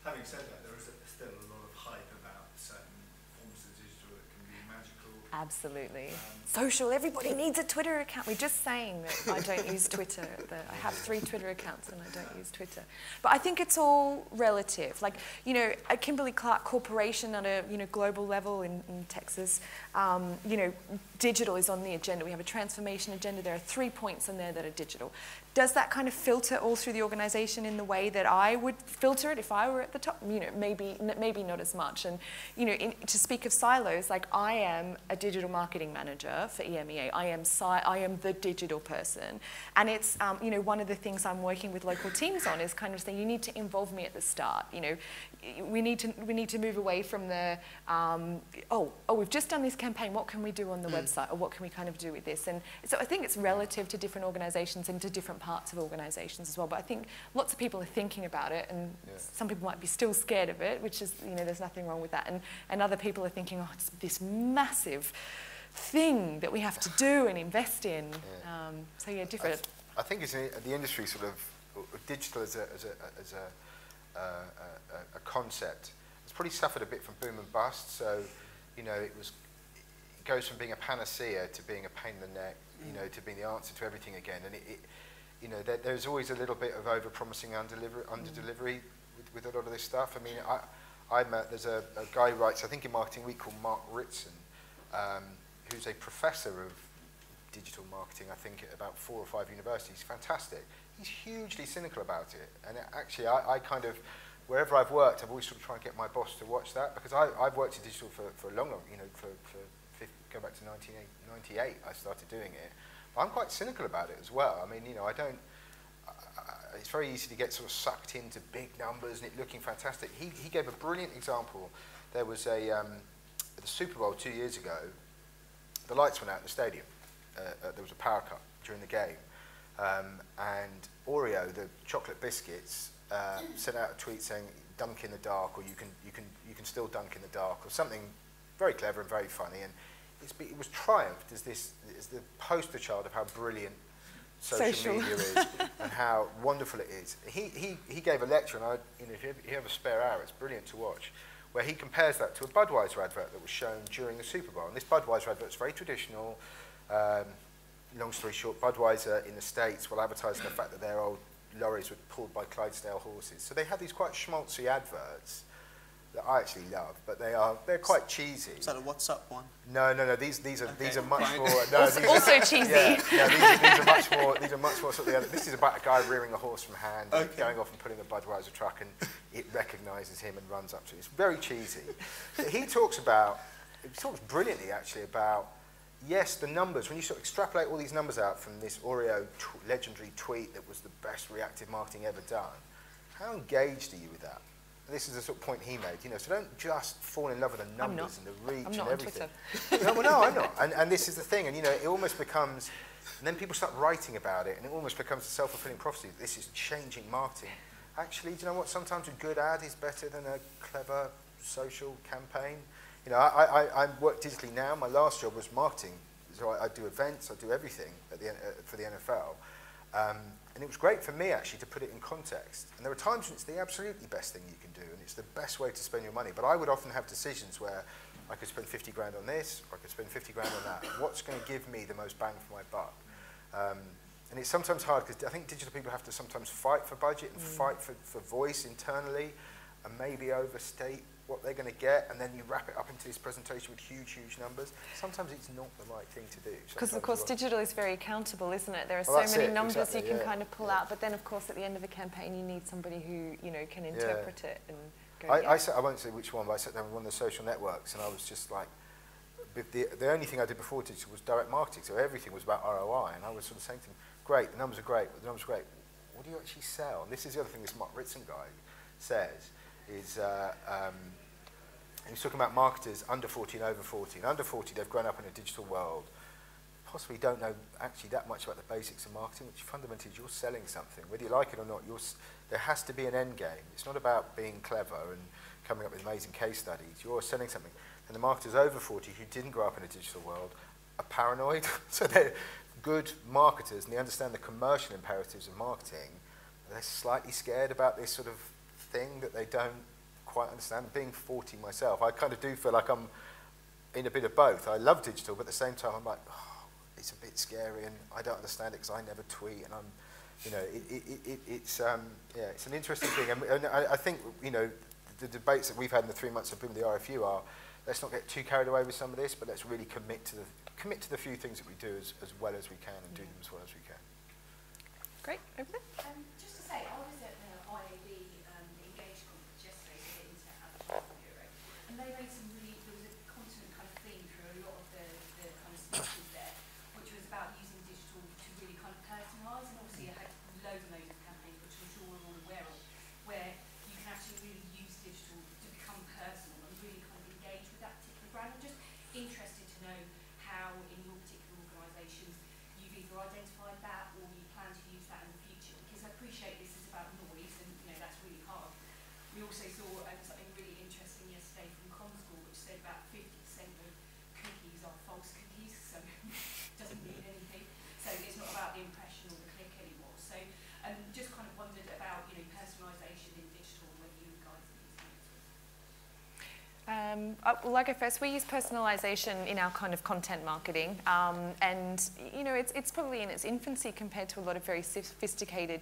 Having said that, there is still a lot of hype about certain forms of digital that can be magical. Absolutely. Social, everybody needs a Twitter account. We're just saying that I don't use Twitter. I have 3 Twitter accounts and I don't use Twitter. But I think it's all relative. Like, you know, at Kimberly-Clark Corporation at a, you know, global level in Texas, you know, digital is on the agenda. We have a transformation agenda. There are 3 points on there that are digital. Does that kind of filter all through the organization in the way that I would filter it if I were at the top? You know, maybe not as much. And, you know, to speak of silos, like I am a digital marketing manager for EMEA. I am the digital person. And it's, you know, one of the things I'm working with local teams on is kind of saying, you need to involve me at the start. You know, we need to move away from the, we've just done this campaign, what can we do on the website? Or what can we kind of do with this? And so I think it's relative to different organizations and to different parts of organizations as well. But I think lots of people are thinking about it, and some people might be still scared of it, which is, you know, there's nothing wrong with that. And other people are thinking, oh, it's this massive thing that we have to do and invest in. So yeah, different. I think it's the industry sort of digital as a concept. It's probably suffered a bit from boom and bust. So, you know, it goes from being a panacea to being a pain in the neck, you know, to being the answer to everything again. And you know, there's always a little bit of over-promising, under-delivery with a lot of this stuff. I mean, there's a guy who writes, I think in Marketing Week, called Mark Ritson, who's a professor of digital marketing, I think, at about 4 or 5 universities. Fantastic. He's hugely cynical about it. And actually, I kind of, wherever I've worked, I've always sort of tried to get my boss to watch that, because I've worked in digital for a long, you know, go back to 1998, I started doing it. But I'm quite cynical about it as well. I mean, you know, it's very easy to get sort of sucked into big numbers and it looking fantastic. He gave a brilliant example. There was the Super Bowl 2 years ago, the lights went out in the stadium. There was a power cut during the game. And Oreo, the chocolate biscuits, sent out a tweet saying, "Dunk in the dark," or you can still dunk in the dark, or something very clever and very funny. And it was triumphed as the poster child of how brilliant social media is and how wonderful it is. He gave a lecture, and if you have a spare hour, it's brilliant to watch, where he compares that to a Budweiser advert that was shown during the Super Bowl. And this Budweiser advert is very traditional. Long story short, Budweiser in the States will advertise the fact that their old lorries were pulled by Clydesdale horses. So they have these quite schmaltzy adverts that I actually love, but they're quite cheesy. Is that a What's Up one? No. These are much Fine. more. No, these Also are, cheesy. These are much more. These are much more sort of. This is about a guy rearing a horse from hand, going off and putting a Budweiser truck, and it recognises him and runs up to it. It's very cheesy. But he talks brilliantly actually about, yes, the numbers. When you sort of extrapolate all these numbers out from this Oreo legendary tweet that was the best reactive marketing ever done, how engaged are you with that? This is the sort of point he made, so don't just fall in love with the numbers and the reach and everything. No, I'm not. And this is the thing, and it almost becomes, and then people start writing about it, and it almost becomes a self-fulfilling prophecy. This is changing marketing. Actually, do you know what? Sometimes a good ad is better than a clever social campaign. I work digitally now. My last job was marketing, so I do events, I do everything for the NFL. And it was great for me, actually, to put it in context. And there are times when it's the absolutely best thing you can do, and it's the best way to spend your money. But I would often have decisions where I could spend 50 grand on this, or I could spend 50 grand on that. What's going to give me the most bang for my buck? And it's sometimes hard, because I think digital people have to sometimes fight for budget and fight for voice internally, and maybe overstate what they're going to get, and then you wrap it up into this presentation with huge numbers. Sometimes it's not the right thing to do. Because, of course, digital is very accountable, isn't it? There are so many numbers you can kind of pull out, but then, of course, at the end of a campaign, you need somebody who, can interpret it and go, I won't say which one, but I sat down with one of the social networks, and I was just like, the only thing I did before digital was direct marketing, so everything was about ROI, and I was sort of saying to them, great, the numbers are great, what do you actually sell? And this is the other thing this Mark Ritson guy says, is he was talking about marketers under 40 and over 40. And under 40, they've grown up in a digital world, possibly don't know actually that much about the basics of marketing, which fundamentally is you're selling something. Whether you like it or not, there has to be an end game. It's not about being clever and coming up with amazing case studies. You're selling something. And the marketers over 40 who didn't grow up in a digital world are paranoid. So they're good marketers, and they understand the commercial imperatives of marketing. They're slightly scared about this sort of thing that they don't quite understand. Being 40 myself, I kind of do feel like I'm in a bit of both. I love digital, but at the same time I'm like, it's a bit scary, and I don't understand it because I never tweet, and it's an interesting thing. And I think the debates that we've had in the 3 months I've been with the RFU are, let's not get too carried away with some of this, but let's really commit to the few things that we do as well as we can, and do them as well as we can. Great, over there. Just to say, I was at the IAB Engage conference yesterday for the Internet Advertising Bureau, and they made some there was a constant kind of theme through a lot of the kind of speeches there, which was about using digital to really kind of personalise, and obviously I had loads and loads of campaigns, which I'm sure we're all aware of, where you can actually really use digital to become personal and really kind of engage with that particular brand. I'm just interested to know how in your particular organisations you've either identified that or you plan to use that in the future, because I appreciate this is about noise, and that's really hard. We also saw something really interesting yesterday from ComScore, which said about 50% of cookies are false cookies, so it doesn't mean anything. So it's not about the impression or the click anymore. So just kind of wondered about personalisation in digital and whether you guys are using it. Well, I go first. We use personalisation in our kind of content marketing, and it's probably in its infancy compared to a lot of very sophisticated,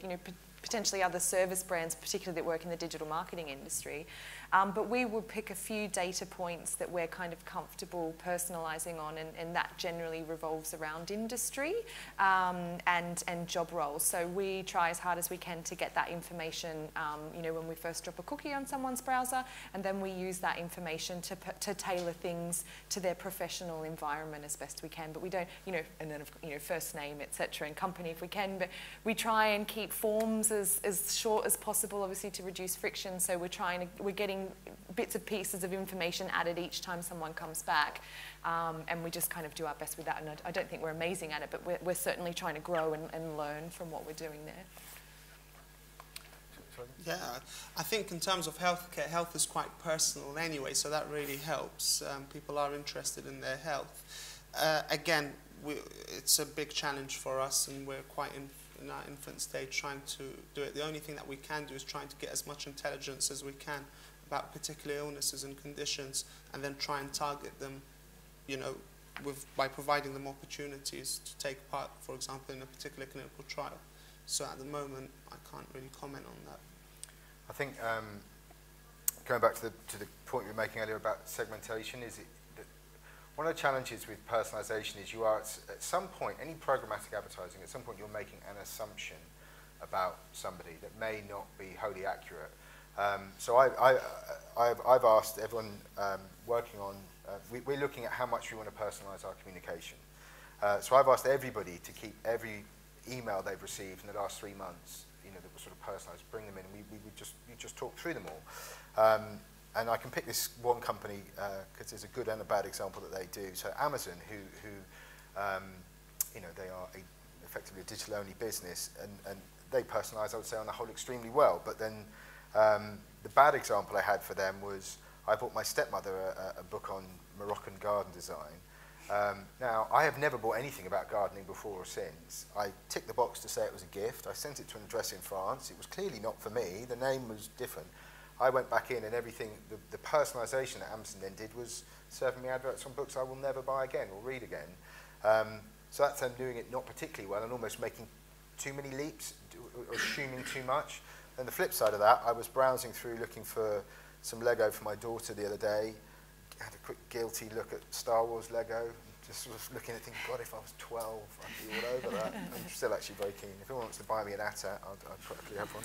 potentially other service brands, particularly that work in the digital marketing industry. But we will pick a few data points that we're kind of comfortable personalising on, and that generally revolves around industry and job roles. So we try as hard as we can to get that information, when we first drop a cookie on someone's browser, and then we use that information to tailor things to their professional environment as best we can. But we don't, and then first name, etc., and company if we can. But we try and keep forms as short as possible, obviously, to reduce friction. So we're getting bits and pieces of information added each time someone comes back, and we just kind of do our best with that. And I don't think we're amazing at it, but we're certainly trying to grow and learn from what we're doing there. Yeah, I think in terms of healthcare, health is quite personal anyway, so that really helps. People are interested in their health. Again, it's a big challenge for us, and we're quite in our infant stage trying to do it. The only thing that we can do is trying to get as much intelligence as we can about particular illnesses and conditions, and then try and target them, you know, by providing them opportunities to take part, for example, in a particular clinical trial. So at the moment, I can't really comment on that. I think going back to the point you were making earlier about segmentation, one of the challenges with personalization is you are at some point, any programmatic advertising, at some point you're making an assumption about somebody that may not be wholly accurate. So I've asked everyone working on, we're looking at how much we want to personalize our communication. So I've asked everybody to keep every email they've received in the last 3 months, you know, that was sort of personalized, bring them in, and we just talk through them all. And I can pick this one company because there's a good and a bad example that they do. So Amazon, who you know, they are effectively a digital-only business, and they personalise, I would say, on the whole extremely well. But then the bad example I had for them was I bought my stepmother a book on Moroccan garden design. Now, I have never bought anything about gardening before or since. I ticked the box to say it was a gift. I sent it to an address in France. It was clearly not for me. The name was different. I went back in and everything, the personalisation that Amazon then did was serving me adverts on books I will never buy again or read again. So that's them doing it not particularly well and almost making too many leaps or assuming too much. And the flip side of that, I was browsing through looking for some Lego for my daughter the other day. Had a quick guilty look at Star Wars Lego. Just sort of looking at thinking, God, if I was 12, I'd be all over that. I'm still actually very keen. If anyone wants to buy me an ATA, I'd probably have one.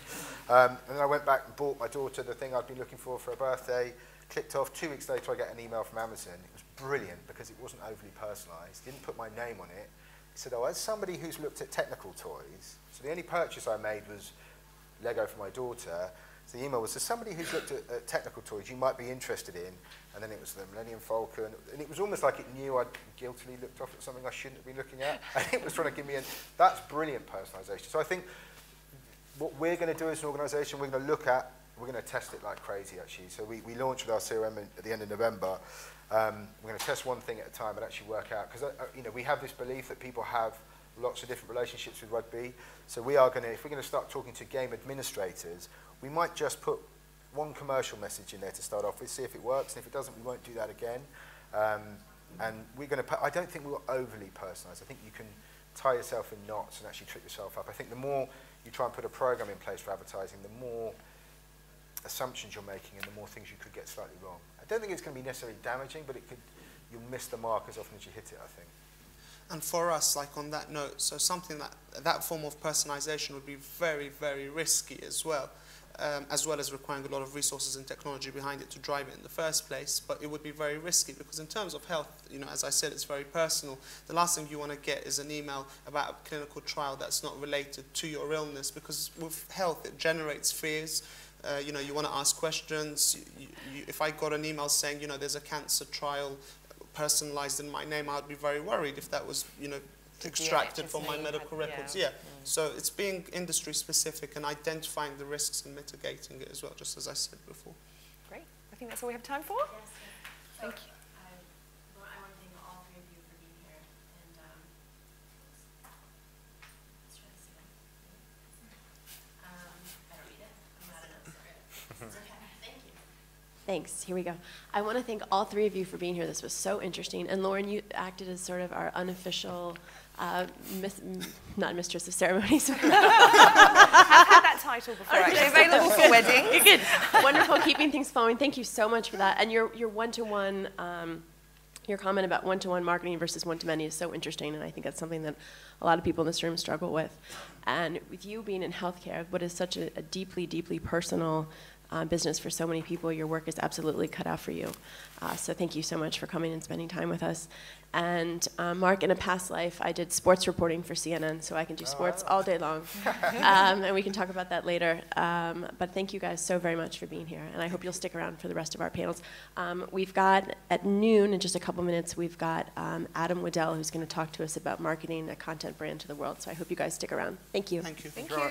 And then I went back and bought my daughter the thing I'd been looking for her birthday. Clicked off. 2 weeks later, I get an email from Amazon. It was brilliant because it wasn't overly personalised. Didn't put my name on it. It said, oh, as somebody who's looked at technical toys, so the only purchase I made was Lego for my daughter. So the email was, so somebody who's looked at technical toys you might be interested in, and then it was the Millennium Falcon, and it was almost like it knew I'd guiltily looked off at something I shouldn't have been looking at, and it was trying to give me that's brilliant personalisation. So I think what we're going to do as an organisation, we're going to test it like crazy actually. So we launched with our CRM at the end of November. We're going to test one thing at a time and actually work out, because you know, we have this belief that people have lots of different relationships with rugby. So we are going to, if we're going to start talking to game administrators, we might just put one commercial message in there to start off with, see if it works, and if it doesn't, we won't do that again. And we're going to, I don't think we'll overly personalise. I think you can tie yourself in knots and actually trip yourself up. I think the more you try and put a program in place for advertising, the more assumptions you're making and the more things you could get slightly wrong. I don't think it's going to be necessarily damaging, but you'll miss the mark as often as you hit it, I think. And for us, like on that note, so something that form of personalization would be very, very risky as well as requiring a lot of resources and technology behind it to drive it in the first place. But it would be very risky because in terms of health, you know, as I said, it's very personal. The last thing you want to get is an email about a clinical trial that's not related to your illness, because with health, it generates fears. You know, you want to ask questions. If I got an email saying, you know, there's a cancer trial personalized in my name, I'd be very worried if that was, you know, extracted from my medical records. Yeah. So it's being industry specific and identifying the risks and mitigating it as well, just as I said before. Great. I think that's all we have time for. Yes, yes. So, Thank you. I want to thank all three of you for being here. And let's try to see that. I don't read it. I'm not enough. It's okay. Thank you. Thanks. Here we go. I want to thank all three of you for being here. This was so interesting. And Lauren, you acted as sort of our unofficial, not mistress of ceremonies. I've had that title before, actually. Available for weddings. You're good. Wonderful, keeping things flowing. Thank you so much for that. And your one-to-one, your comment about one-to-one marketing versus one-to-many is so interesting, and I think that's something that a lot of people in this room struggle with. And with you being in healthcare, what is such a deeply, deeply personal business for so many people, your work is absolutely cut out for you. So thank you so much for coming and spending time with us. And Mark, in a past life, I did sports reporting for CNN, so I can do sports all day long. And we can talk about that later. But thank you guys so very much for being here, and I hope you'll stick around for the rest of our panels. We've got, at noon, in just a couple minutes, we've got Adam Waddell, who's going to talk to us about marketing a content brand to the world. So I hope you guys stick around. Thank you. Thank you. Thank you.